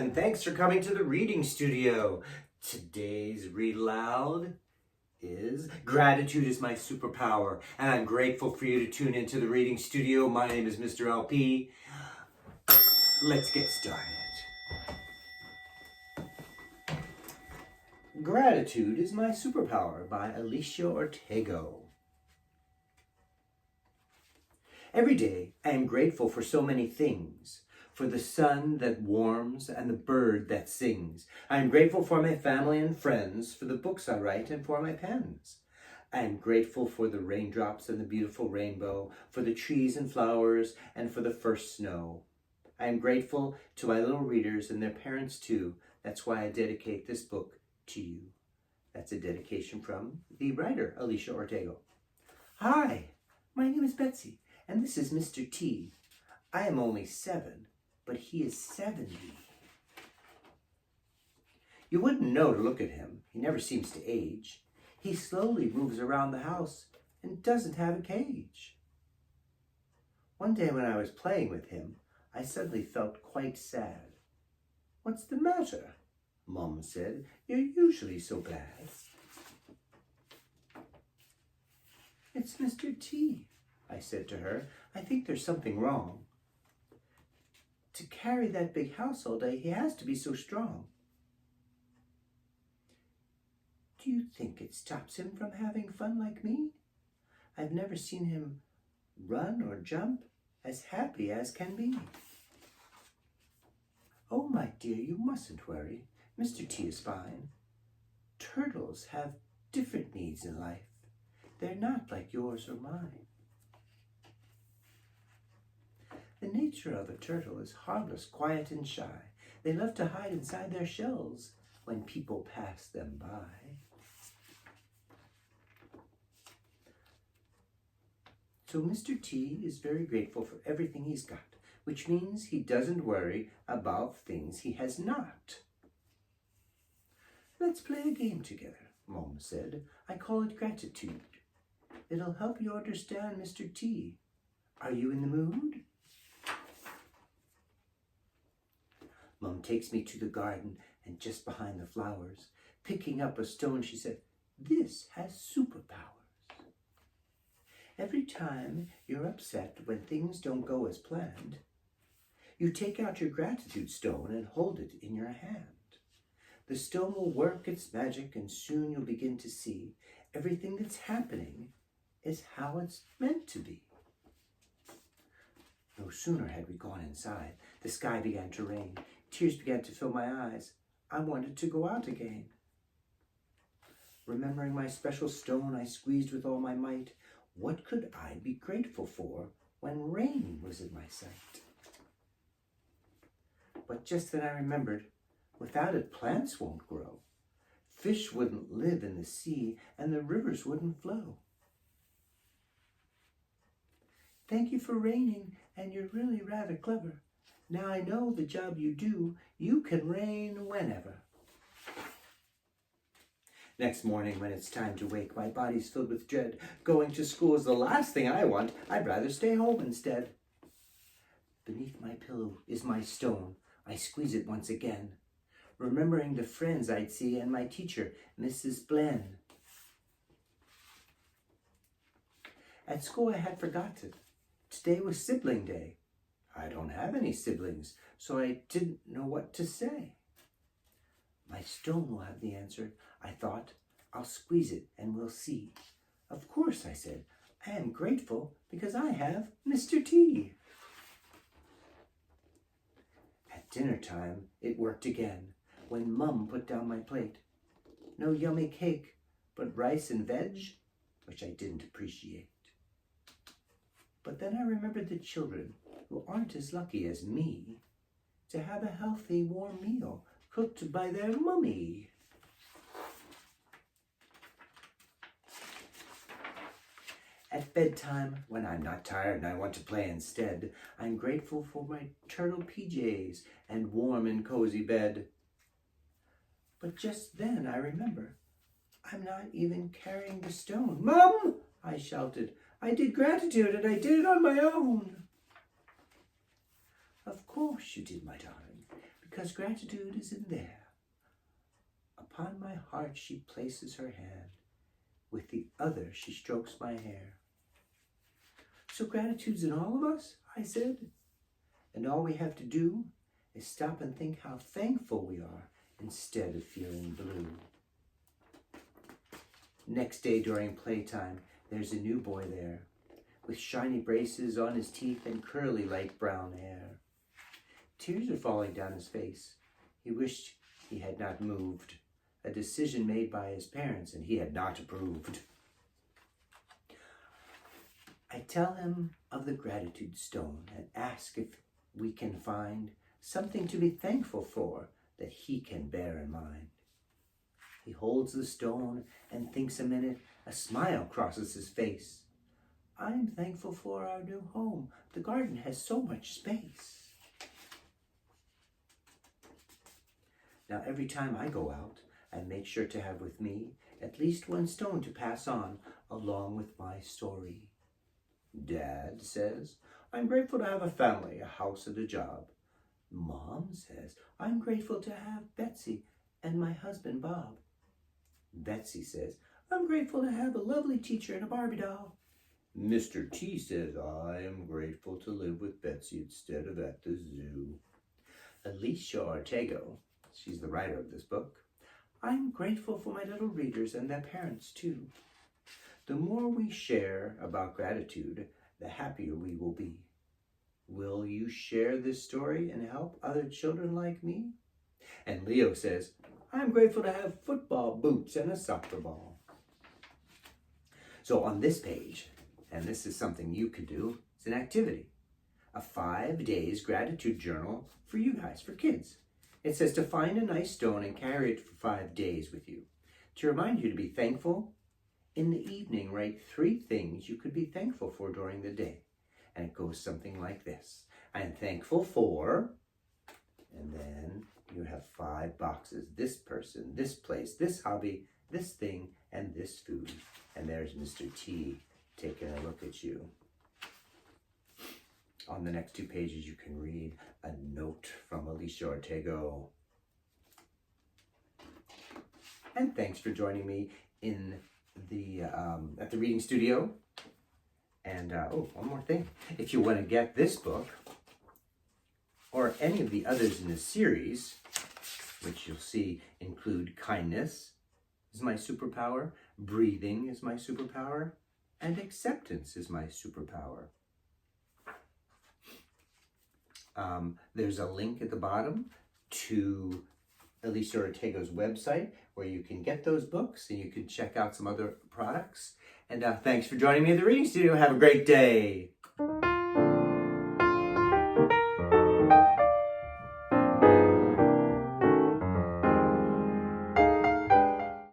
and thanks for coming to the reading studio. Today's read aloud is Gratitude Is My Superpower, and I'm grateful for you to tune into the reading studio. My name is Mr. LP. Let's get started. Gratitude Is My Superpower by Alicia Ortego. Every day I am grateful for so many things. For the sun that warms and the bird that sings. I am grateful for my family and friends, for the books I write and for my pens. I am grateful for the raindrops and the beautiful rainbow, for the trees and flowers, and for the first snow. I am grateful to my little readers and their parents too. That's why I dedicate this book to you. That's a dedication from the writer, Alicia Ortego. Hi, my name is Betsy, and this is Mr. T. I am only 7. But he is 70. You wouldn't know to look at him. He never seems to age. He slowly moves around the house and doesn't have a cage. One day when I was playing with him, I suddenly felt quite sad. "What's the matter?" Mom said. "You're usually so bad." "It's Mr. T," I said to her. "I think there's something wrong. To carry that big house all day, he has to be so strong." "Do you think it stops him from having fun like me? I've never seen him run or jump as happy as can be." "Oh, my dear, you mustn't worry. Mr. T is fine. Turtles have different needs in life. They're not like yours or mine. The nature of a turtle is harmless, quiet, and shy. They love to hide inside their shells when people pass them by. So Mr. T is very grateful for everything he's got, which means he doesn't worry about things he has not." "Let's play a game together," Mom said. "I call it gratitude. It'll help you understand Mr. T. Are you in the mood?" Mom takes me to the garden and just behind the flowers. Picking up a stone, she said, "This has superpowers. Every time you're upset when things don't go as planned, you take out your gratitude stone and hold it in your hand. The stone will work its magic and soon you'll begin to see everything that's happening is how it's meant to be." No sooner had we gone inside, the sky began to rain. Tears began to fill my eyes. I wanted to go out again. Remembering my special stone, I squeezed with all my might. What could I be grateful for when rain was in my sight? But just then I remembered, without it, plants won't grow. Fish wouldn't live in the sea, and the rivers wouldn't flow. "Thank you for raining, and you're really rather clever. Now I know the job you do, you can rain whenever." Next morning, when it's time to wake, my body's filled with dread. Going to school is the last thing I want. I'd rather stay home instead. Beneath my pillow is my stone. I squeeze it once again, remembering the friends I'd see and my teacher, Mrs. Blenn. At school I had forgotten. Today was sibling day. I don't have any siblings, so I didn't know what to say. My stone will have the answer, I thought. I'll squeeze it and we'll see. Of course, I said. I am grateful because I have Mr. T. At dinner time, it worked again when Mum put down my plate. No yummy cake, but rice and veg, which I didn't appreciate. But then I remembered the children who aren't as lucky as me to have a healthy, warm meal cooked by their mummy. At bedtime, when I'm not tired and I want to play instead, I'm grateful for my turtle PJs and warm and cozy bed. But just then I remember, I'm not even carrying the stone. "Mum!" I shouted. "I did gratitude and I did it on my own." "Of course you did, my darling, because gratitude is in there. Upon my heart she places her hand, with the other she strokes my hair. So gratitude's in all of us, I said, and all we have to do is stop and think how thankful we are instead of feeling blue. Next day during playtime, there's a new boy there, with shiny braces on his teeth and curly light brown hair. Tears are falling down his face. He wished he had not moved, a decision made by his parents and he had not approved. I tell him of the gratitude stone and ask if we can find something to be thankful for that he can bear in mind. He holds the stone and thinks a minute. A smile crosses his face. I'm thankful for our new home. The garden has so much space. Now every time I go out, I make sure to have with me at least one stone to pass on along with my story. Dad says, I'm grateful to have a family, a house, and a job. Mom says, I'm grateful to have Betsy and my husband, Bob. Betsy says, I'm grateful to have a lovely teacher and a Barbie doll. Mr. T says, I am grateful to live with Betsy instead of at the zoo. Alicia Ortego, she's the writer of this book, I'm grateful for my little readers and their parents too. The more we share about gratitude, the happier we will be. Will you share this story and help other children like me? And Leo says, I'm grateful to have football boots and a soccer ball. So on this page, and this is something you could do, it's an activity. A 5 days gratitude journal for you guys, for kids. It says to find a nice stone and carry it for 5 days with you. To remind you to be thankful. In the evening, write 3 things you could be thankful for during the day. And it goes something like this. I'm thankful for, and then you have 5 boxes. This person, this place, this hobby, this thing, and this food. And there's Mr. T taking a look at you. On the next 2 pages, you can read a note from Alicia Ortego. And thanks for joining me in the at the reading studio. And one more thing. If you want to get this book or any of the others in this series, which you'll see include kindness is my superpower, breathing is my superpower, and acceptance is my superpower. There's a link at the bottom to Alicia Ortego's website where you can get those books and you can check out some other products. And thanks for joining me at the Reading Studio. Have a great day.